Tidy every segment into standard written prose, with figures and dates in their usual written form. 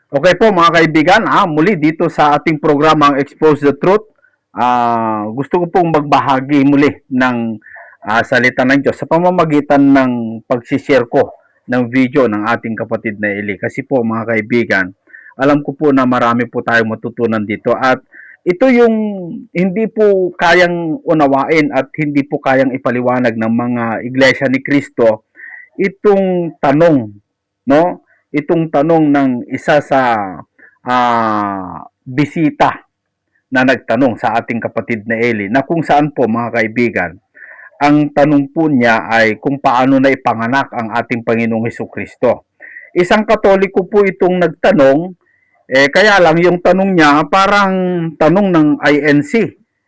Okay po mga kaibigan, muli dito sa ating programang Expose the Truth, gusto ko pong magbahagi muli ng salita ng Diyos sa pamamagitan ng pagsishare ko ng video ng ating kapatid na Eli. Kasi po mga kaibigan, alam ko po na marami po tayong matutunan dito at ito yung hindi po kayang unawain at hindi po kayang ipaliwanag ng mga iglesia ni Kristo itong tanong, no? Itong tanong ng isa sa bisita na nagtanong sa ating kapatid na Eli na kung saan po mga kaibigan, ang tanong po niya ay kung paano na ipanganak ang ating Panginoong Hesukristo. Isang Katoliko po itong nagtanong, kaya lang yung tanong niya parang tanong ng INC.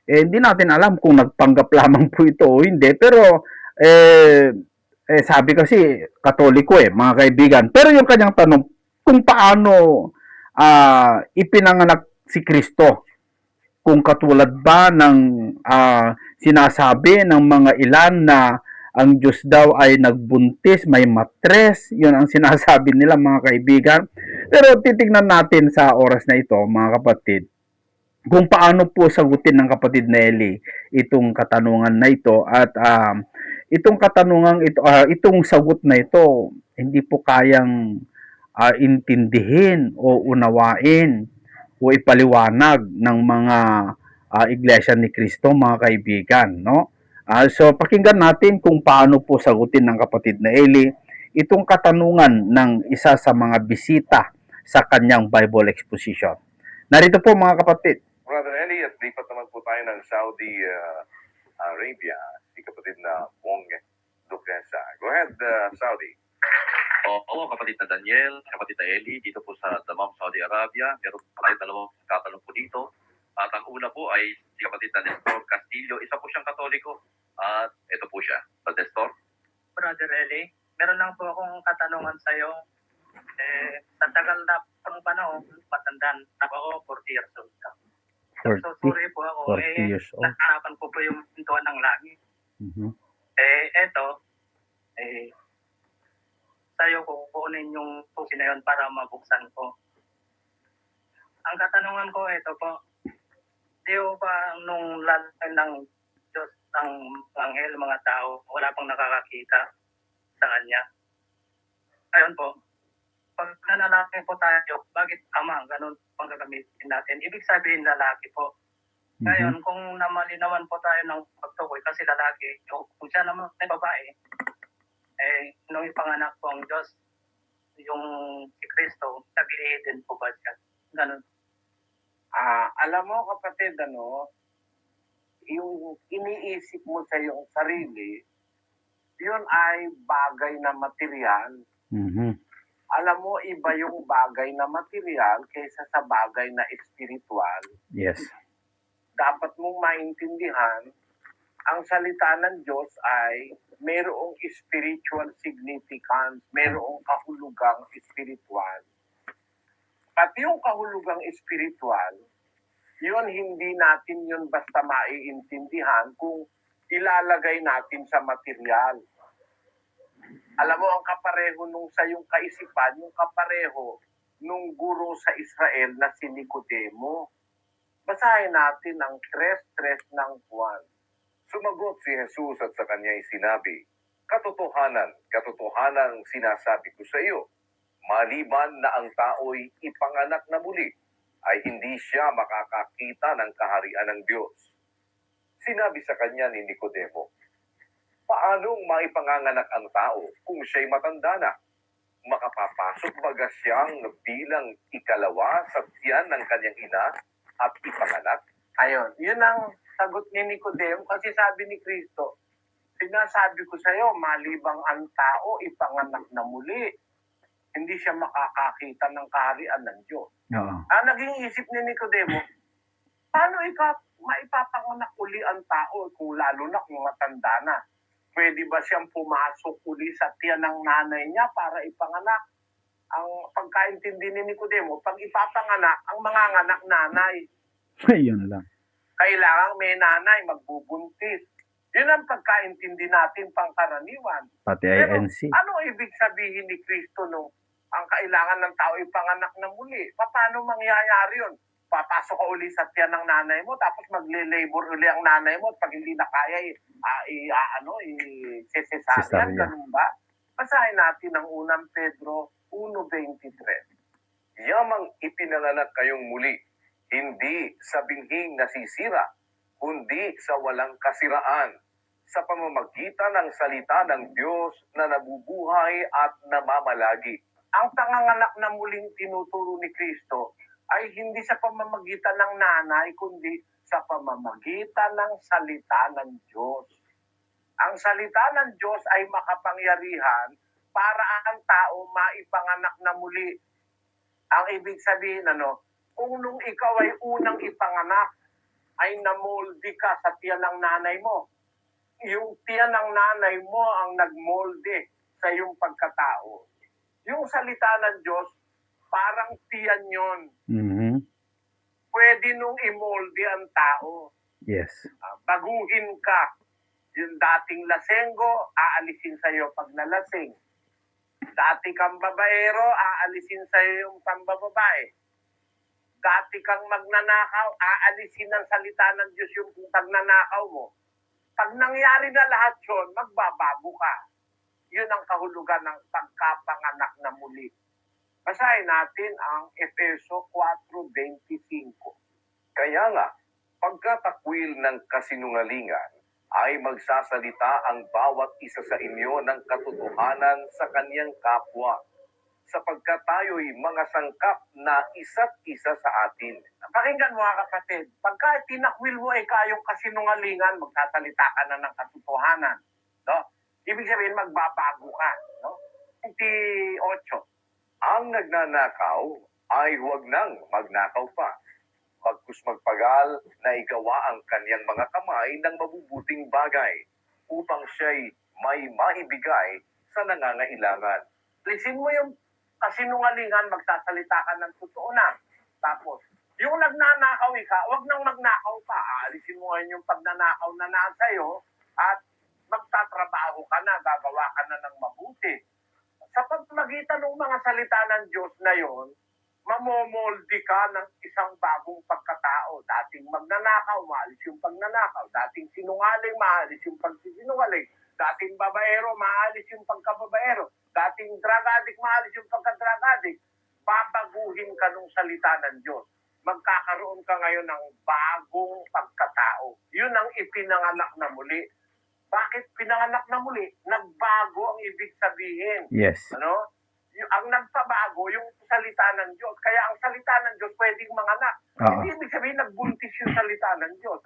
Hindi natin alam kung nagpanggap lamang po ito o hindi, pero sabi kasi Katoliko mga kaibigan. Pero yung kanyang tanong kung paano ipinanganak si Kristo, kung katulad ba ng sinasabi ng mga ilan na ang Diyos daw ay nagbuntis, may matres, yun ang sinasabi nila mga kaibigan. Pero titignan natin sa oras na ito mga kapatid, kung paano po sagutin ng kapatid na Eli itong katanungan na ito at itong katanungan ito, itong sagot na ito hindi po kayang intindihin o unawain o ipaliwanag ng mga iglesia ni Kristo mga kaibigan, no? So pakinggan natin kung paano po sagutin ng kapatid na Eli itong katanungan ng isa sa mga bisita sa kanyang Bible exposition. Narito po mga kapatid. Brother Eli, at lipat naman po tayo ng Saudi Arabia, si kapatid na Wong Duquesa. Go ahead, Saudi. Oo, kapatid na Daniel, kapatid na Eli, dito po sa Damam, Saudi Arabia. Meron po tayo dalawang katanong po dito. At ang una po ay si kapatid na Nestor Castillo. Isa po siyang Katoliko. At ito po siya. Nestor? Brother Eli, meron lang po akong katanungan sa iyo. Sa tagal na pang panahon, matandaan na ako, 40 years old ka. So, sorry po ako. 40 years old. Nakaharapan ko po yung pintuan ng langit. Mm-hmm. Sa'yo ko kukunin yung pusi na yun para mabuksan ko. Ang katanungan ko, ito po. Di ba nung lalaki ng Diyos, ng anghel, mga tao, wala pang nakakakita sa kanya? Ayun po. Pag nanalaki po tayo, bakit ama, ganun pang gagamitin natin? Ibig sabihin lalaki po. Ngayon, kung namalinawan po tayo ng pagtukoy, kasi lalaki, kung siya naman ay babae, nung ipanganak po ang Diyos, yung si Kristo, naglihidin po ba siya? Ganun. Alam mo kapatid, yung iniisip mo sa iyong sarili, yun ay bagay na material. Mm-hmm. Alam mo, iba yung bagay na material kaysa sa bagay na espiritual. Yes. Dapat mong maintindihan, ang salita ng Diyos ay mayroong spiritual significance, mayroong kahulugang spiritual. At yung kahulugang spiritual, yun hindi natin yun basta maiintindihan kung ilalagay natin sa material. Alam mo, ang kapareho nung sa yung kaisipan, yung kapareho nung guro sa Israel na si Nicodemo. Basahin natin ang 3:3 ng Juan. Sumagot si Jesus at sa kanya'y sinabi, Katotohanan, katotohanan sinasabi ko sa iyo, maliban na ang tao'y ipanganak na muli, ay hindi siya makakakita ng kaharian ng Diyos. Sinabi sa kanya ni Nicodemo, paanong maipanganganak ang tao kung siya'y matanda na? Makapapasok baga siyang bilang ikalawa sa tiyan ng kanyang ina at ipanganak? Ayun, yun ang sagot ni Nicodemo kasi sabi ni Kristo, sinasabi ko sa iyo, malibang ang tao ipanganak na muli, hindi siya makakakita ng kaharian ng Diyos. Naging isip ni Nicodemo, paano maipapanganak uli ang tao kung lalo na kung matanda na? Pwede ba siyang pumasok uli sa tiyan ng nanay niya para ipanganak? Ang pagkaintindi ni Nicodemo, pag ipapanganak, ang mga anak nanay. Yun lang. Kailangan may nanay magbubuntis. Yun ang pagkaintindi natin pangkaraniwan. Pati Pero INC. ano ibig sabihin ni Kristo nung ang kailangan ng tao ipanganak na muli. Paano mangyayari yun? Papasok ka uli sa tiyan ng nanay mo, tapos magle-labor uli ang nanay mo, at pag hindi na kaya, i-cesarean, Cesarean. ganun ba? Basahin natin ang unang Pedro 1:23. Yamang ipinanganak kayong muli, hindi sa binhing nasisira, kundi sa walang kasiraan, sa pamamagitan ng salita ng Diyos na nabubuhay at namamalagi. Ang panganganak na muling tinuturo ni Kristo ay hindi sa pamamagitan ng nanay, kundi sa pamamagitan ng salita ng Diyos. Ang salita ng Diyos ay makapangyarihan para ang tao maipanganak na muli. Ang ibig sabihin, kung nung ikaw ay unang ipanganak, ay namoldi ka sa tiyan ng nanay mo. Yung tiyan ng nanay mo ang nagmolde sa iyong pagkatao. Yung salita ng Diyos, parang tiyan yon. Mhm. Pwede nung imolde ang tao. Yes. Baguhin ka. Yung dating lasenggo, aalisin sa iyo pag nalasing. Dati kang babaero, aalisin sa iyo yung pambababae. Dati kang magnanakaw, aalisin ng salita ng Diyos yung pagnanakaw mo. Pag nangyari na lahat yun, magbabago ka. Yun ang kahulugan ng pagkapanganak na muli. Basahin natin ang Efeso 4:25. Kaya nga, pagkatakwil ng kasinungalingan, ay magsasalita ang bawat isa sa inyo ng katotohanan sa kaniyang kapwa, sapagkat tayo'y mga sangkap na isa't isa sa atin. Pakinggan mo mga kapatid, pagka tinakwil mo ay kayong kasinungalingan, magsasalita ka na ng katotohanan. No? Ibig sabihin, magbabago ka. No? 28. Ang nagnanakaw ay huwag nang magnakaw pa. Pagkus magpagal na igawa ang kaniyang mga kamay ng mabubuting bagay, upang siya'y may maibigay sa nangangailangan. Lisin mo yung kasinungalingan, magsasalita ka ng totoo na. Tapos, yung nagnanakaw ka, wag nang magnakaw pa. Aalisin mo ngayon yung pagnanakaw na nasa iyo at magtatrabaho ka na, gagawa ka na ng mabuti. Sa pagmagitan ng mga salita ng Diyos na yon, mamomoldi ka ng isang bagong pagkatao. Dating magnanakaw, maalis yung pagnanakaw. Dating sinungaling, maalis yung pagsisinungaling. Dating babaero, maalis yung pagkababaero. Dating drug addict, maalis yung pagka-drug addict. Babaguhin ka ng salita ng Diyos. Magkakaroon ka ngayon ng bagong pagkatao. Yun ang ipinanganak na muli. Bakit pinanganak na muli? Nagbago ang ibig sabihin. Yes. Ang nagpabago, yung salita ng Diyos. Kaya ang salita ng Diyos pwedeng manganak. Oo. Hindi ibig sabihin nagbuntis yung salita ng Diyos.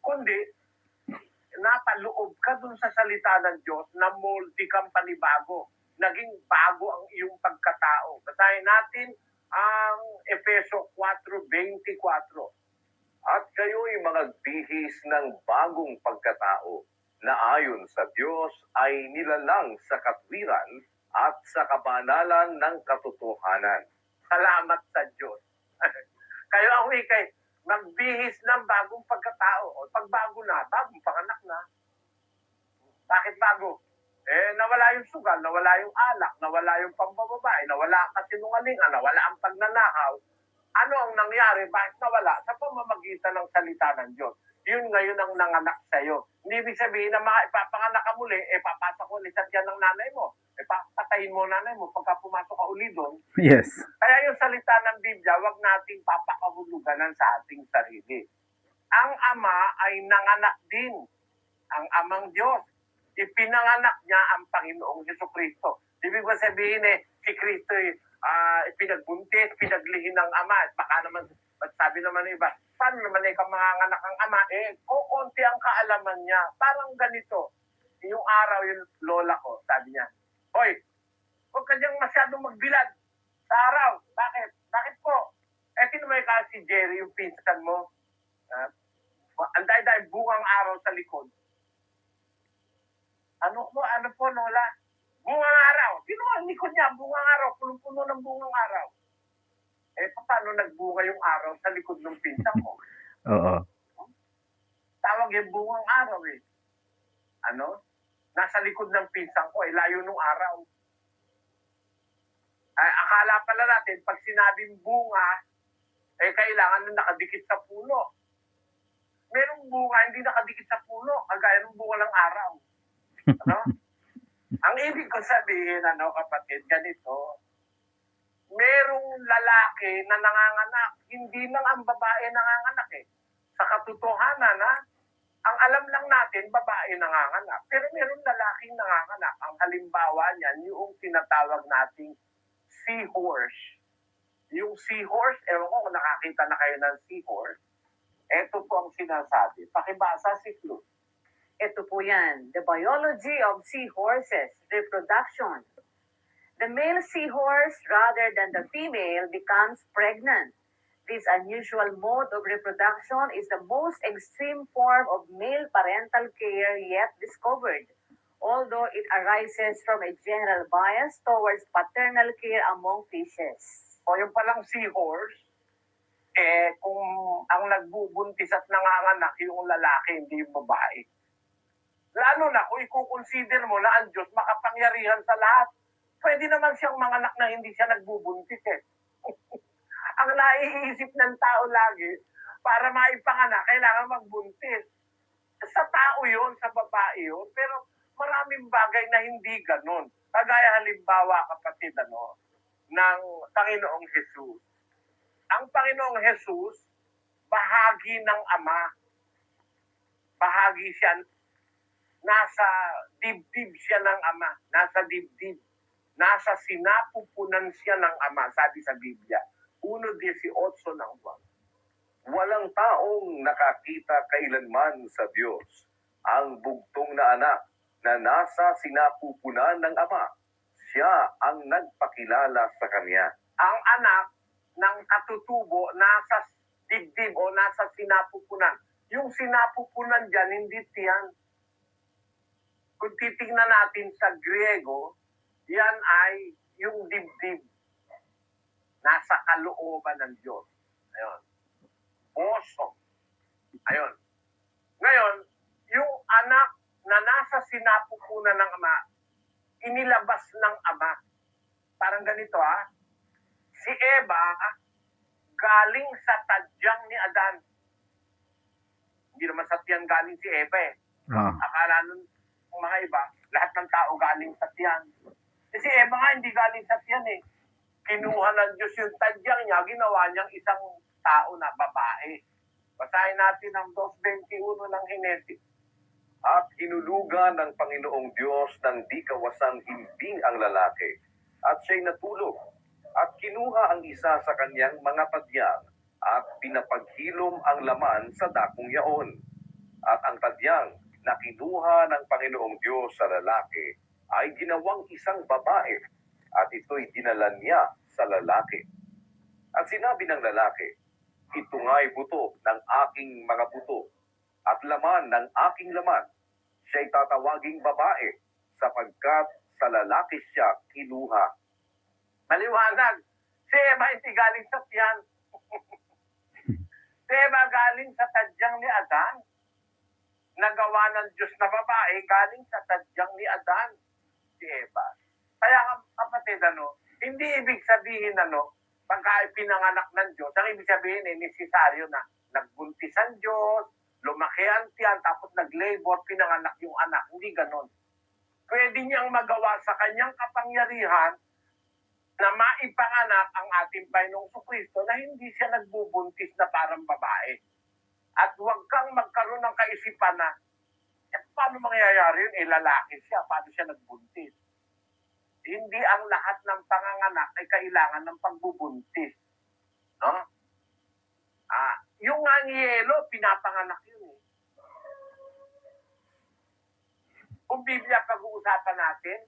Kundi, napaloob ka dun sa salita ng Diyos na moldi kang panibago. Naging bago ang iyong pagkatao. Basahin natin ang Efeso 4:24. At kayo'y mga bihis ng bagong pagkatao, na ayon sa Diyos ay nilalang sa katwiran at sa kabanalan ng katotohanan. Salamat sa Diyos. Kayo ang ikay, magbihis ng bagong pagkatao. O pagbago na, bagong panganak na. Bakit bago? Nawala yung sugal, nawala yung alak, nawala yung pambababae, nawala ang kasinungalingan, nawala ang pagnanakaw. Ano ang nangyari? Bakit nawala? Sa pamamagitan ng salita ng Diyos. Yun ngayon ang nanganak sa'yo. Hindi ibig sabihin na ipapanganak ka muli, papasok ko ulit sa tiyan ng nanay mo. Patayin mo nanay mo pagka pumasok ka uli doon. Yes. Kaya yung salita ng Biblia, wag nating papakahuluganan sa ating sarili. Ang Ama ay nanganak din. Ang Amang Diyos. Ipinanganak niya ang Panginoong Jesucristo. Ibig ba sabihin si Kristo pinagbuntis, pinaglihin ng Ama. Baka naman, sabi naman ng iba, paano naman manganganak ang Ama? Kukunti ang kaalaman niya. Parang ganito. Yung araw, yung lola ko, sabi niya, hoy, huwag ka diyang masyadong magbilad sa araw. Bakit? Bakit po? Sino mo si Jerry, yung pinsan mo? Ang dahil bungang araw sa likod. Ano po, lola? Bungang araw. Sino ang likod niya? Bungang araw. Punong-puno ng bungang araw. Paano nagbunga yung araw sa likod ng pinsan mo? Oo. Tawag yung bungang araw Nasa likod ng pinsan ko, layo nung araw. Ay, akala pala natin, pag sinabing bunga, kailangan na nakadikit sa puno. Merong bunga hindi nakadikit sa puno, kagaya ng bunga ng araw. Ano? Ang ibig ko sabihin, kapatid, ganito, merong lalaki na nanganganak, hindi lang ang babae nanganganak eh. Sa katotohanan, ang alam lang natin, babae nanganganak. Pero meron lalaking nanganganak. Ang halimbawa niyan, yung tinatawag nating seahorse. Yung seahorse, ewan ko kung nakakita na kayo ng seahorse, ito po ang sinasabi. Pakibasa si Flu. Ito po yan, The Biology of Seahorses, Reproduction. The male seahorse, rather than the female, becomes pregnant. This unusual mode of reproduction is the most extreme form of male parental care yet discovered, although it arises from a general bias towards paternal care among fishes. O yung palang seahorse, kung ang nagbubuntis at nanganganak yung lalaki, hindi yung babae. Lalo na kung i-consider mo na ang Diyos makapangyarihan sa lahat. Pwede naman siyang manganak na hindi siya nagbubuntis eh. Ang naiisip ng tao lagi, para maipanganak, kailangan magbuntis. Sa tao yun, sa babae yun, pero maraming bagay na hindi ganun. Kagaya halimbawa, kapatid, ng Panginoong Jesus. Ang Panginoong Jesus, bahagi ng Ama. Bahagi siya, nasa dibdib siya ng Ama. Nasa dibdib. Nasa sinapupunan siya ng Ama, sabi sa Biblia. 1:18 ng Juan. Walang taong nakakita kailanman sa Diyos ang bugtong na anak na nasa sinapupunan ng Ama. Siya ang nagpakilala sa Kanya. Ang anak ng katutubo nasa dibdib o nasa sinapupunan. Yung sinapupunan dyan, hindi tiyan. Kung titingnan natin sa Griego, yan ay yung dibdib. Nasa kalooban ng Diyos. Ayun. Puso. Ayun. Ngayon, yung anak na nasa sinapupunan ng Ama, inilabas ng Ama. Parang ganito si Eva galing sa tadyang ni Adan. Hindi naman sa tiyan galing si Eva eh. Akala nun mga iba, lahat ng tao galing sa tiyan. Kasi Eva nga hindi galing sa tiyan eh. Kinuha ng Diyos yung tadyang niya, ginawa niyang isang tao na babae. Basahin natin ang 2:21 ng Henesis. At hinulugan ng Panginoong Diyos ng di kawasang himbing ang lalaki, at siya'y natulog, at kinuha ang isa sa kanyang mga tadyang, at pinapaghilom ang laman sa dakong yaon. At ang tadyang na kinuha ng Panginoong Diyos sa lalaki ay ginawang isang babae, at ito'y dinala niya sa lalaki. At sinabi ng lalaki, ito nga'y buto ng aking mga buto, at laman ng aking laman. Siya'y tatawaging babae, sapagkat sa lalaki siya kinuha. Maliwanag. Si Eva hindi galing sa tiyan. Si Eva galing sa tadyang ni Adan. Nagawa ng Diyos na babae, galing sa tadyang ni Adan. Si Eva. Kaya kapatid, hindi ibig sabihin, pagka pinanganak ng Diyos, ang ibig sabihin, nesesaryo na nagbuntis ang Diyos, lumaki ang tiyan, tapos nag-labor, pinanganak yung anak. Hindi ganon. Pwede niyang magawa sa kanyang kapangyarihan na maipanganak ang ating Panginoong Kristo na hindi siya nagbubuntis na parang babae. At huwag kang magkaroon ng kaisipan na, paano mangyayari yun? Lalaki siya, paano siya nagbuntis? Hindi ang lahat ng panganganak ay kailangan ng pagbubuntis. No? Yung nga yelo, pinapanganak yun eh. Kung Biblia pag-uusapan natin,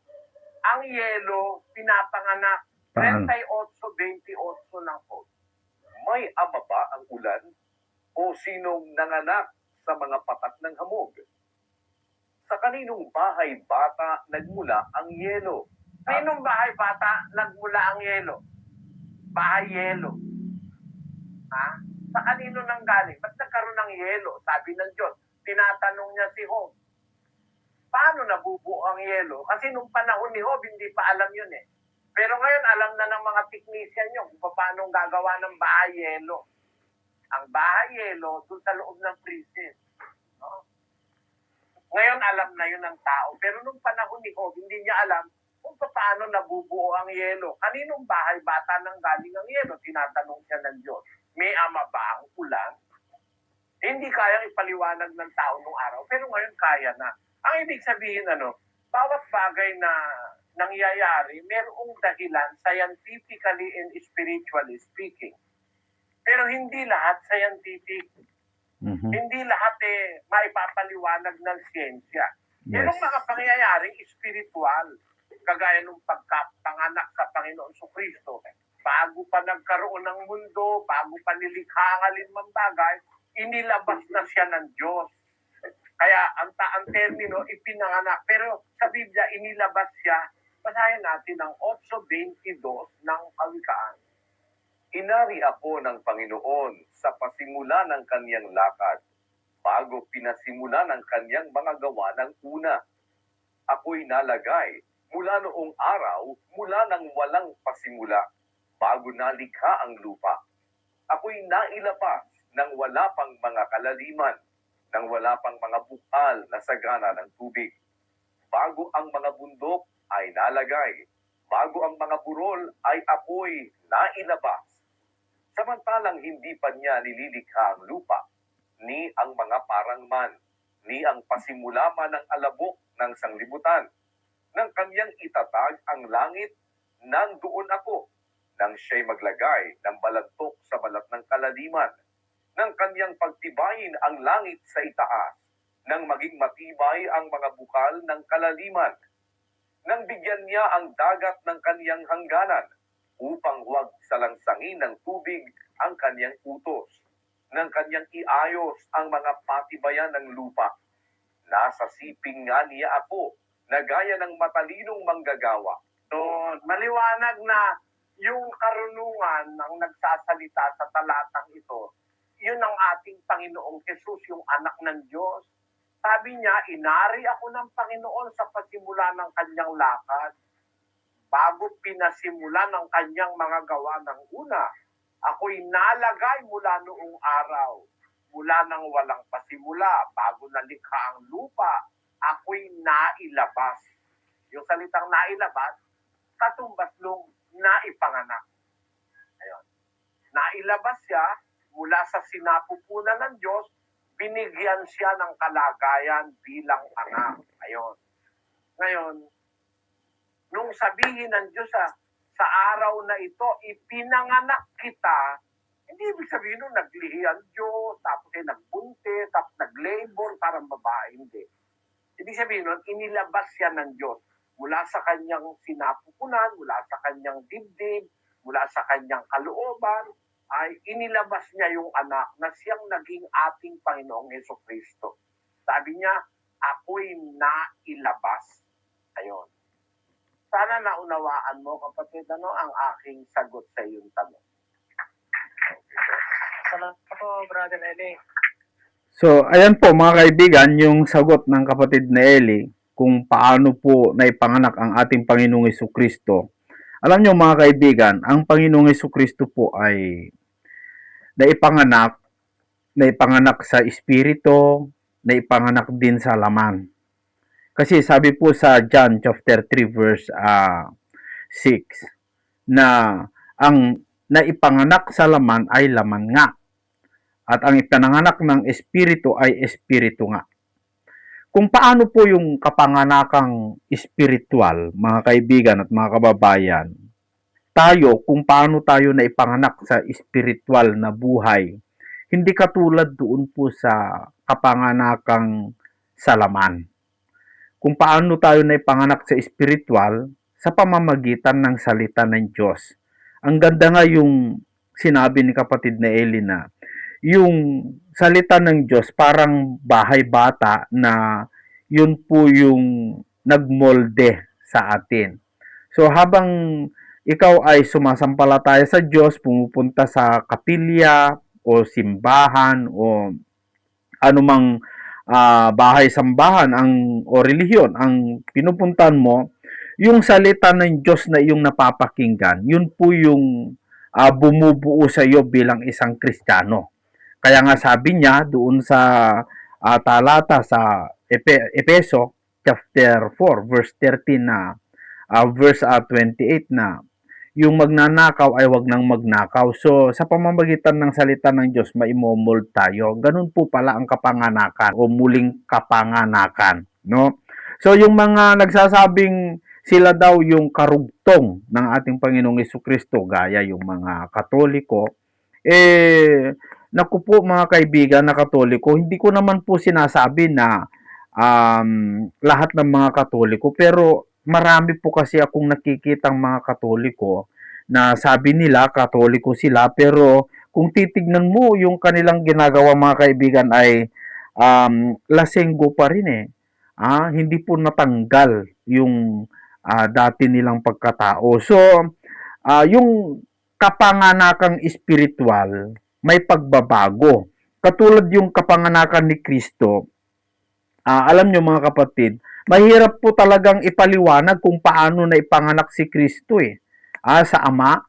ang yelo, pinapanganak 38:28 ng code. May ama ba ang ulan? O sinong nanganak sa mga patak ng hamog? Sa kaninong bahay bata nagmula ang yelo? Sinong bahay bata nagmula ang yelo? Bahay yelo. Sa kanino nang galing? Ba't nagkaroon ng yelo? Sabi ng Diyos. Tinatanong niya si Job. Paano nabubuo ang yelo? Kasi nung panahon ni Job, hindi pa alam yun eh. Pero ngayon, alam na ng mga technician nyo kung paano gagawa ng bahay-yelo. Ang bahay-yelo, doon sa loob ng freezer. No? Ngayon, alam na yun ng tao. Pero nung panahon ni Job, hindi niya alam kung paano nabubuo ang yelo. Kaninong bahay bata nang galing ang yelo? Tinatanong siya ng Diyos. May ama ba ang ulan? Hindi kayang ipaliwanag ng tao nung araw, pero ngayon kaya na. Ang ibig sabihin, bawat bagay na nangyayari, merong dahilan scientifically and spiritually speaking. Pero hindi lahat scientific. Mhm. Hindi lahat maipapaliwanag ng siyensya. Yes. Merong mga pangyayaring spiritual, kagaya ng pagkapanganak sa Panginoon Kristo. Bago pa nagkaroon ng mundo, bago pa nilikha ang alinmang bagay, inilabas na siya ng Diyos. Kaya ang termino, ipinanganak. Pero sa Biblia, inilabas siya. Basahin natin ang 8:22 ng Kawikaan. Inari ako ng Panginoon sa pasimula ng kanyang lakad, bago pinasimula ng kanyang mga gawa ng una. Ako'y nalagay mula noong araw, mula nang walang pasimula, bago nalikha ang lupa. Ako'y nailabas nang wala pang mga kalaliman, nang wala pang mga bukal na sagana ng tubig. Bago ang mga bundok ay nalagay, bago ang mga burol ay ako'y nailabas. Samantalang hindi pa niya nililikha ang lupa, ni ang mga parangman, ni ang pasimula man ng alabok ng sanglibutan. Nang kanyang itatag ang langit, nang doon ako, nang siya'y maglagay ng balantok sa balat ng kalaliman, nang kanyang pagtibayin ang langit sa itaas, nang maging matibay ang mga bukal ng kalaliman, nang bigyan niya ang dagat ng kanyang hangganan, upang huwag salangsangin ng tubig ang kanyang utos, nang kanyang iayos ang mga patibayan ng lupa. Nasa siping nga niya ako, na gaya ng matalinong manggagawa. So, maliwanag na yung karunungan ng nagsasalita sa talatang ito, yun ang ating Panginoong Jesus, yung anak ng Diyos. Sabi niya, inari ako ng Panginoon sa pasimula ng kanyang lakad, bago pinasimula ng kanyang mga gawa ng una. Ako'y nalagay mula noong araw, mula nang walang pasimula, bago nalikha ang lupa, ako'y nailabas. Yung salitang nailabas, katumbas nung naipanganak. Ayun. Nailabas siya mula sa sinapupunan ng Diyos, binigyan siya ng kalagayan bilang anak. Ayun. Ngayon, nung sabihin ng Diyos sa araw na ito, ipinanganak kita, hindi ibig sabihin nung naglihi ang Diyos, tapos nagbuntis, tapos nag-labor, parang babae, hindi. Ibig sabihin nun, inilabas siya ng Diyos mula sa kanyang sinapupunan, mula sa kanyang dibdib, mula sa kanyang kalooban, ay inilabas niya yung anak na siyang naging ating Panginoong Jesucristo. Sabi niya, ako'y nailabas. Ayun. Sana naunawaan mo, kapatid, ang aking sagot sa iyong tanong. Salamat po, Brother Eli. So, ayan po mga kaibigan, yung sagot ng kapatid na Eli kung paano po naipanganak ang ating Panginoong Jesucristo. Alam nyo mga kaibigan, ang Panginoong Jesucristo po ay naipanganak sa espiritu, naipanganak din sa laman. Kasi sabi po sa John chapter 3 verse 6 na ang naipanganak sa laman ay laman nga. At ang ipinanganak ng espiritu ay espiritu nga. Kung paano po yung kapanganakang espiritual, mga kaibigan at mga kababayan, kung paano tayo na ipanganak sa espiritual na buhay, hindi katulad doon po sa kapanganakang sa laman. Kung paano tayo na ipanganak sa espiritual, sa pamamagitan ng salita ng Diyos. Ang ganda nga yung sinabi ni kapatid na Eli na, yung salita ng Diyos parang bahay bata na yun po yung nagmolde sa atin. So habang ikaw ay sumasampalataya sa Diyos, pumupunta sa kapilya o simbahan o anumang bahay-sambahan o relihiyon ang pinupuntahan mo, yung salita ng Diyos na iyong napapakinggan, yun po yung bumubuo sa iyo bilang isang Kristiyano. Kaya nga sabi niya doon sa talata sa Epeso chapter 4 verse 13 na verse 28 na yung magnanakaw ay wag nang magnakaw. So, sa pamamagitan ng salita ng Diyos, maimomold tayo. Ganun po pala ang kapanganakan o muling kapanganakan, no? So, yung mga nagsasabing sila daw yung karugtong ng ating Panginoong Jesucristo, gaya yung mga Katoliko, naku po mga kaibigan na Katoliko, hindi ko naman po sinasabi na lahat ng mga Katoliko, pero marami po kasi akong nakikitang mga Katoliko na sabi nila Katoliko sila, pero kung titignan mo yung kanilang ginagawa mga kaibigan ay lasenggo pa rin eh. Hindi po natanggal yung dati nilang pagkatao. So, yung kapanganakang espiritual may pagbabago. Katulad yung kapanganakan ni Kristo, alam nyo mga kapatid, mahirap po talagang ipaliwanag kung paano na ipanganak si Kristo sa Ama.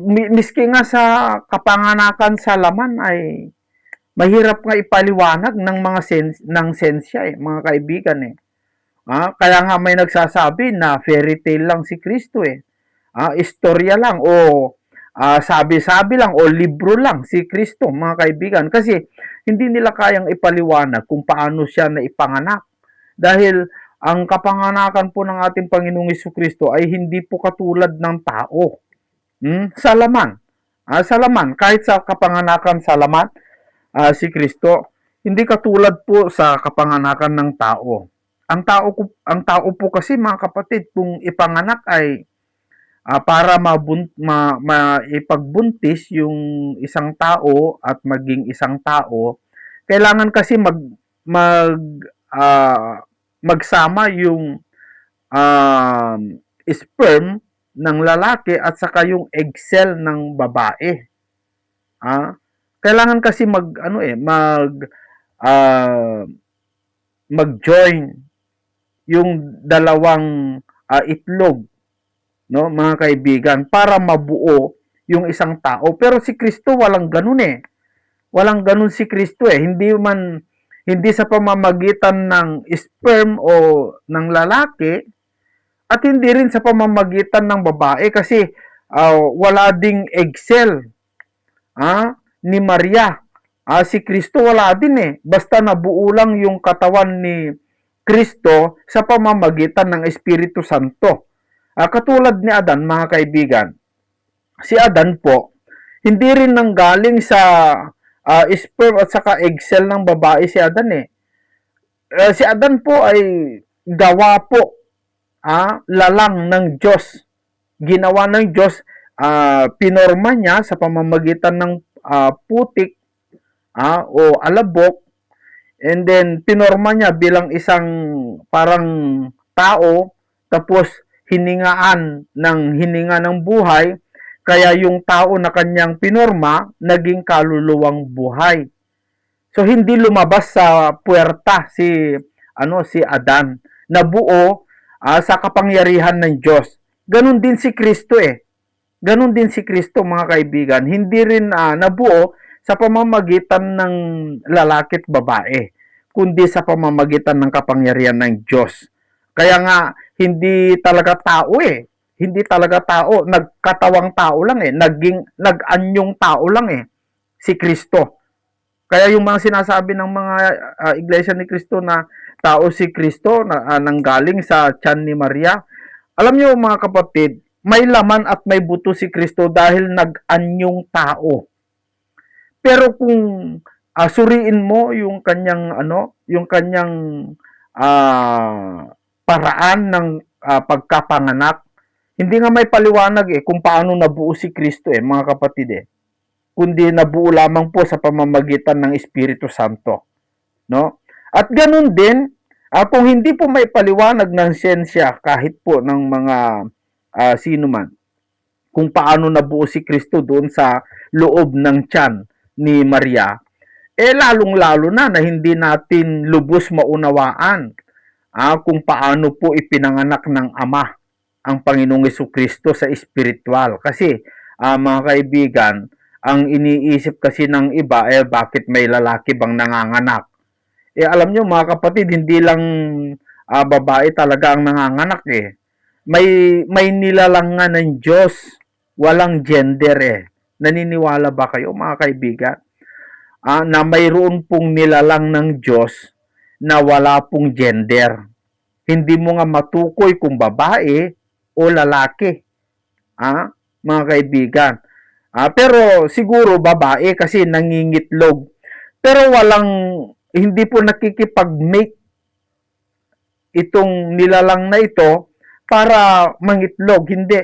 Miski nga sa kapanganakan sa laman ay mahirap nga ipaliwanag ng mga sensya mga kaibigan kaya nga may nagsasabi na fairy tale lang si Kristo istorya lang o sabi-sabi lang o libro lang si Kristo mga kaibigan, kasi hindi nila kayang ipaliwanag kung paano siya na ipanganak. Dahil ang kapanganakan po ng ating Panginoong Jesucristo ay hindi po katulad ng tao. Sa laman. Sa laman, kahit sa kapanganakan sa laman, si Kristo, hindi katulad po sa kapanganakan ng tao. Ang tao po kasi mga kapatid, kung ipanganak ay para maipagbuntis yung isang tao at maging isang tao, kailangan kasi magsama yung sperm ng lalaki at saka yung egg cell ng babae. Kailangan kasi mag-join yung dalawang itlog, no, mga kaibigan, para mabuo yung isang tao. Pero si Kristo walang ganun Walang ganun si Kristo hindi sa pamamagitan ng sperm o ng lalaki at hindi rin sa pamamagitan ng babae, kasi wala ding egg cell ni Maria. Si Kristo wala din basta nabuo lang yung katawan ni Kristo sa pamamagitan ng Espiritu Santo. Katulad ni Adan mga kaibigan, si Adan po hindi rin nanggaling sa sperm at saka egg cell ng babae si Adan si Adan po ay gawa po lalang ng Diyos. Ginawa ng Diyos, pinorma niya sa pamamagitan ng putik o alabok, and then pinorma niya bilang isang parang tao, tapos hininga ng buhay, kaya yung tao na kanyang pinorma naging kaluluwang buhay. So hindi lumabas sa puwerta si Adan, nabuo sa kapangyarihan ng Diyos. Ganon din si Kristo Ganon din si Kristo mga kaibigan, hindi rin nabuo sa pamamagitan ng lalaki at babae, kundi sa pamamagitan ng kapangyarihan ng Diyos. Kaya nga hindi talaga tao Hindi talaga tao, nagkatawang tao lang nag-anyong tao lang si Kristo. Kaya yung mga sinasabi ng mga iglesia ni Kristo na tao si Kristo na nanggaling sa tiyan ni Maria, alam niyo mga kapatid, may laman at may buto si Kristo dahil nag-anyong tao. Pero kung suriin mo yung kanyang paraan ng pagkapanganak, hindi nga may paliwanag kung paano nabuo si Kristo mga kapatid kundi nabuo lamang po sa pamamagitan ng Espiritu Santo, no? At ganun din, kung hindi po may paliwanag ng siyensya kahit po ng mga sino man, kung paano nabuo si Kristo doon sa loob ng tiyan ni Maria, lalong-lalo na hindi natin lubos maunawaan kung paano po ipinanganak ng Ama ang Panginoong Jesucristo sa espiritual. Kasi mga kaibigan, ang iniisip kasi ng iba bakit may lalaki bang nanganganak? Alam nyo mga kapatid, hindi lang babae talaga ang nanganganak May nilalang nga ng Diyos, walang gender Naniniwala ba kayo mga kaibigan? Na mayroon pong nilalang ng Diyos na wala pong gender. Hindi mo nga matukoy kung babae o lalaki. Mga kaibigan. Pero siguro babae kasi nangingitlog. Pero hindi po nakikipag-mate itong nilalang na ito para mangitlog. Hindi.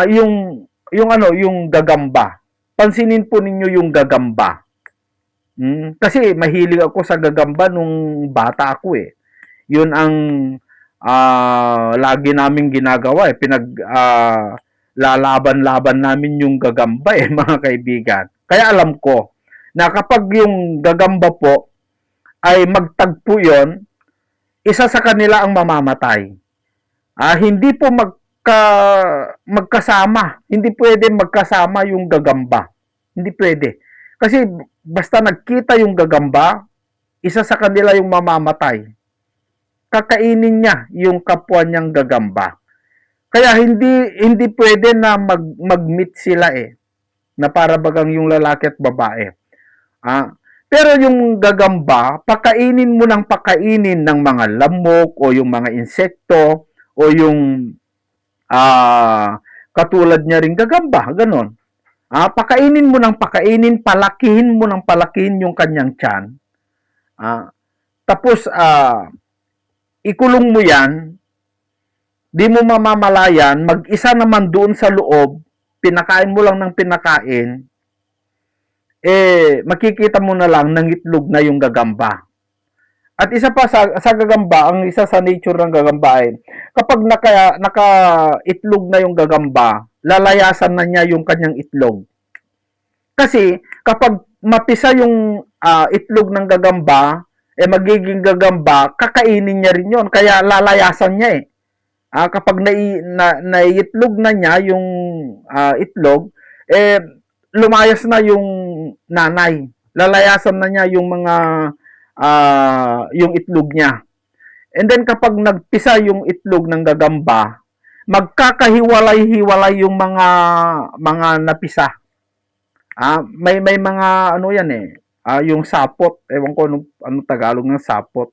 Yung gagamba. Pansinin po ninyo yung gagamba. Kasi mahilig ako sa gagamba nung bata ako Yun ang lagi naming ginagawa lalaban-laban namin yung gagamba mga kaibigan. Kaya alam ko na kapag yung gagamba po ay magtagpo yon, isa sa kanila ang mamamatay. Hindi po magkasama. Hindi pwede magkasama yung gagamba. Hindi pwede. Kasi basta nagkita yung gagamba, isa sa kanila yung mamamatay. Kakainin niya yung kapwa niyang gagamba. Kaya hindi pwede na mag-meet sila na para bagang yung lalaki at babae. Pero yung gagamba, pakainin mo ng pakainin ng mga lamok o yung mga insekto o yung katulad niya ring gagamba, ganon. Pakainin mo ng pakainin, palakihin mo ng palakihin yung kanyang tiyan. Tapos ikulong mo yan. Di mo mamamalayan, mag-isa naman doon sa loob, pinakain mo lang ng pinakain, makikita mo na lang nangitlog na yung gagamba. At isa pa sa gagamba, ang isa sa nature ng gagamba kapag naka-itlog na yung gagamba, lalayasan na niya yung kanyang itlog. Kasi kapag mapisa yung itlog ng gagamba, magiging gagamba, kakainin niya rin yun, kaya lalayasan niya kapag naiitlog na niya yung itlog, lumayas na yung nanay. Lalayasan na niya yung mga yung itlog niya. And then kapag nagpisa yung itlog ng gagamba, magkakahiwalay-hiwalay yung mga napisa. May mga ano yan yung sapot. Ewan ko ano Tagalog ng sapot.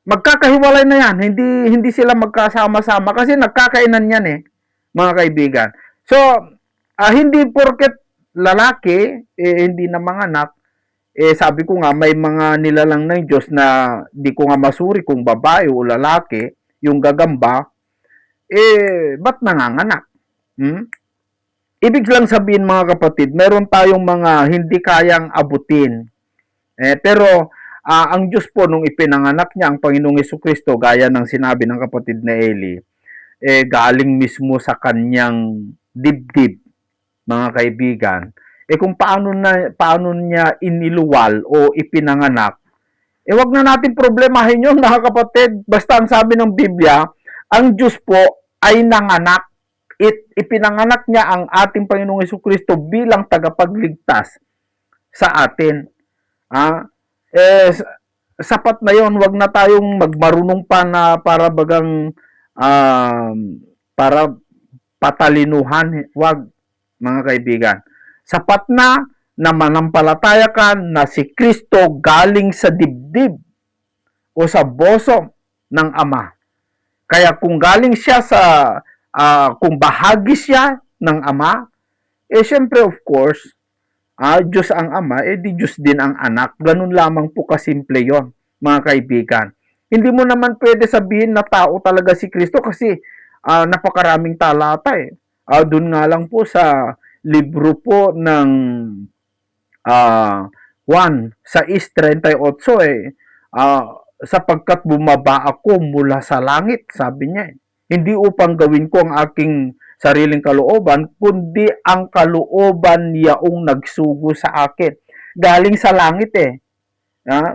Magkakahiwalay na yan. Hindi sila magkasama-sama kasi nagkakainan yan mga kaibigan. So, hindi porket lalaki, hindi na manganak, sabi ko nga, may mga nilalang ng Diyos na di ko nga masuri kung babae o lalaki, yung gagamba, ba't nanganganak? Ibig lang sabihin mga kapatid, meron tayong mga hindi kayang abutin. Pero, ang Diyos po, nung ipinanganak niya ang Panginoong Jesucristo, gaya ng sinabi ng kapatid na Eli, galing mismo sa kanyang dibdib, mga kaibigan. Kung paano niya iniluwal o ipinanganak, wag na natin problemahin yun, mga kapatid. Basta ang sabi ng Biblia, ang Diyos po ay nanganak. Ipinanganak niya ang ating Panginoong Jesucristo bilang tagapagligtas sa atin. Sapat na yon, wag na tayong magmarunong pa na para bagang para patalinuhan. Wag, mga kaibigan. Sapat na manampalataya ka na si Kristo galing sa dibdib o sa boso ng Ama. Kaya kung galing siya kung bahagi siya ng Ama, syempre of course, Diyos ang Ama, di Diyos din ang anak. Ganun lamang po kasimple yon, mga kaibigan. Hindi mo naman pwede sabihin na tao talaga si Kristo kasi napakaraming talata doon nga lang po sa libro po ng Juan 6:38 sapagkat bumaba ako mula sa langit, sabi niya. Hindi upang gawin ko ang aking sariling kalooban, kundi ang kalooban niyaong nagsugo sa akin. Galing sa langit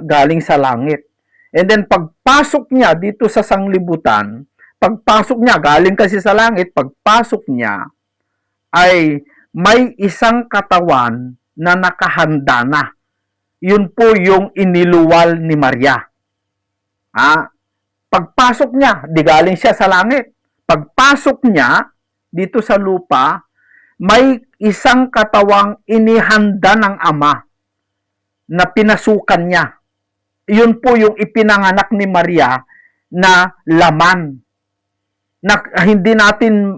galing sa langit. And then pagpasok niya dito sa sanglibutan, pagpasok niya, galing kasi sa langit, pagpasok niya, ay may isang katawan na nakahanda na. Yun po yung iniluwal ni Maria. Pagpasok niya, di galing siya sa langit. Pagpasok niya dito sa lupa, may isang katawang inihanda ng Ama na pinasukan niya. Yun po yung ipinanganak ni Maria na laman. Na hindi natin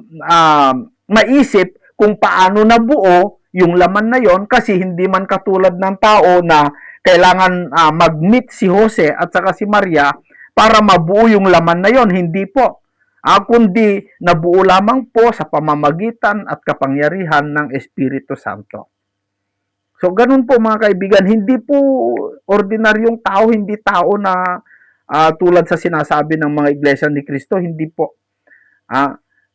maisip kung paano nabuo yung laman na yon, kasi hindi man katulad ng tao na kailangan mag-meet si Jose at saka si Maria para mabuo yung laman na yon. Hindi po. Kundi nabuo lamang po sa pamamagitan at kapangyarihan ng Espiritu Santo. So, ganun po mga kaibigan, hindi po ordinaryong tao, hindi tao na tulad sa sinasabi ng mga iglesia ni Cristo, hindi po.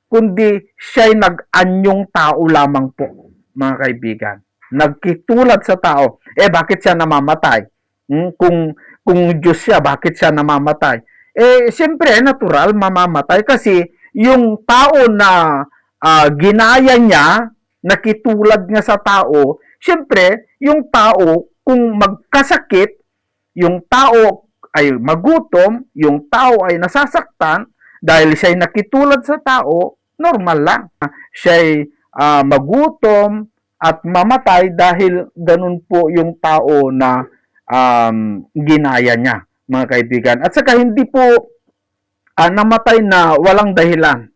Kundi siya'y nag-anyong tao lamang po, mga kaibigan. Nagkitulad sa tao. Bakit siya namamatay? Kung Diyos siya, bakit siya namamatay? Siyempre, natural, mamamatay kasi yung tao na ginaya niya, nakitulad nga sa tao, siyempre, yung tao, kung magkasakit, yung tao ay magutom, yung tao ay nasasaktan, dahil siya'y nakitulad sa tao, normal lang. Siya'y magutom at mamatay dahil ganun po yung tao na ginaya niya, mga kaibigan. At saka hindi po namatay na walang dahilan.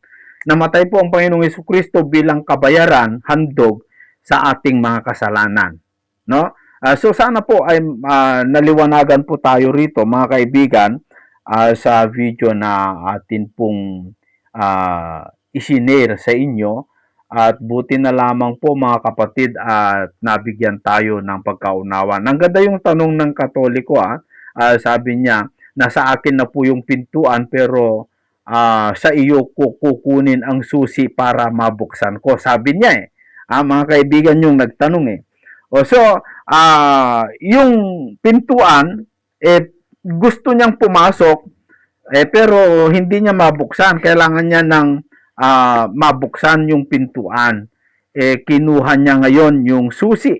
Namatay po ang Panginoong Jesucristo bilang kabayaran, handog sa ating mga kasalanan. No? So sana po ay naliwanagan po tayo rito, mga kaibigan, sa video na atin pong isinare sa inyo. At buti na lamang po mga kapatid at nabigyan tayo ng pagkaunawa. Ang ganda yung tanong ng Katoliko. Sabi niya, nasa akin na po yung pintuan pero sa iyo kukunin ang susi para mabuksan ko. Sabi niya mga kaibigan yung nagtanong So, yung pintuan, gusto niyang pumasok, pero hindi niya mabuksan. Kailangan niya ng mabuksan yung pintuan. Kinuha niya ngayon yung susi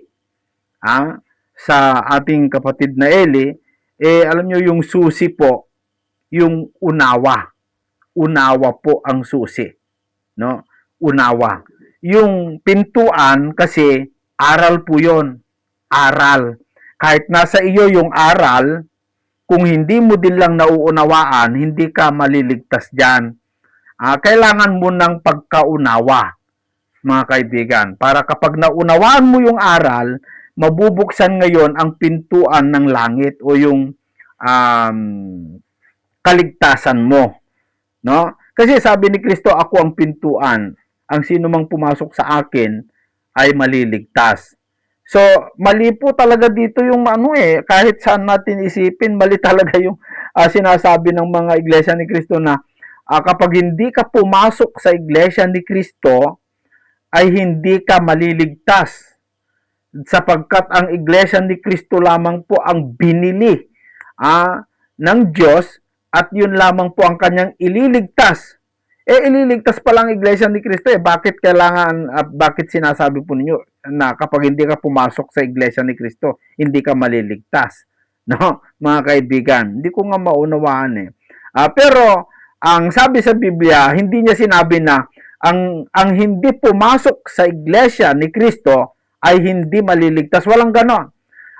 sa ating kapatid na Eli. Alam niyo yung susi po, yung unawa. Unawa po ang susi. No? Unawa. Yung pintuan kasi aral po yon. Aral. Kahit nasa iyo yung aral, kung hindi mo din lang nauunawaan, hindi ka maliligtas dyan. Kailangan mo ng pagkaunawa, mga kaibigan. Para kapag naunawaan mo yung aral, mabubuksan ngayon ang pintuan ng langit o yung kaligtasan mo. No? Kasi sabi ni Kristo, ako ang pintuan. Ang sino mang pumasok sa akin ay maliligtas. So, mali po talaga dito yung kahit saan natin isipin, mali talaga yung sinasabi ng mga iglesia ni Kristo na kapag hindi ka pumasok sa iglesia ni Kristo, ay hindi ka maliligtas. Sapagkat ang iglesia ni Kristo lamang po ang binili ng Diyos at yun lamang po ang kanyang ililigtas. Ililigtas pa lang iglesia ni Kristo. Bakit bakit sinasabi po ninyo na kapag hindi ka pumasok sa iglesia ni Kristo, hindi ka maliligtas? No, mga kaibigan, hindi ko nga maunawaan pero ang sabi sa Biblia, hindi niya sinabi na ang hindi pumasok sa iglesia ni Kristo ay hindi maliligtas. Walang ganon.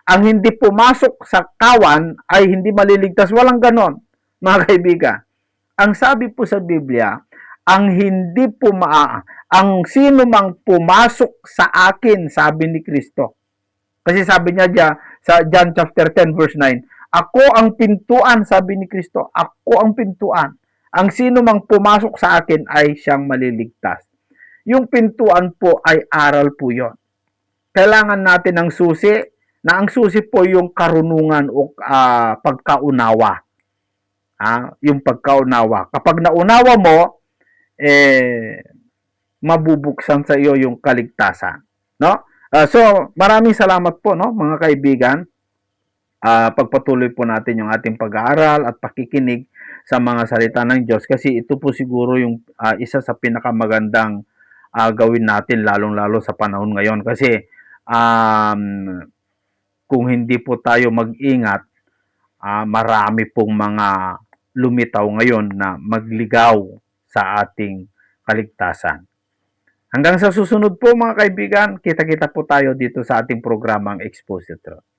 Ang hindi pumasok sa kawan ay hindi maliligtas. Walang ganon, mga kaibigan. Ang sabi po sa Biblia, ang sino mang pumasok sa akin, sabi ni Kristo. Kasi sabi niya diyan sa John chapter 10 verse 9, ako ang pintuan, sabi ni Kristo. Ako ang pintuan. Ang sino mang pumasok sa akin ay siyang maliligtas. Yung pintuan po ay aral po yon. Kailangan natin ng susi, na ang susi po yung karunungan o pagkaunawa. Yung pagkaunawa. Kapag naunawa mo, mabubuksan sa iyo yung kaligtasan. No? So, maraming salamat po, no, mga kaibigan. pagpatuloy po natin yung ating pag-aaral at pakikinig sa mga salita ng Diyos kasi ito po siguro yung isa sa pinakamagandang gawin natin lalong-lalo sa panahon ngayon kasi kung hindi po tayo mag-ingat, marami pong mga lumitaw ngayon na magligaw sa ating kaligtasan. Hanggang sa susunod po mga kaibigan, kita-kita po tayo dito sa ating programang Expository.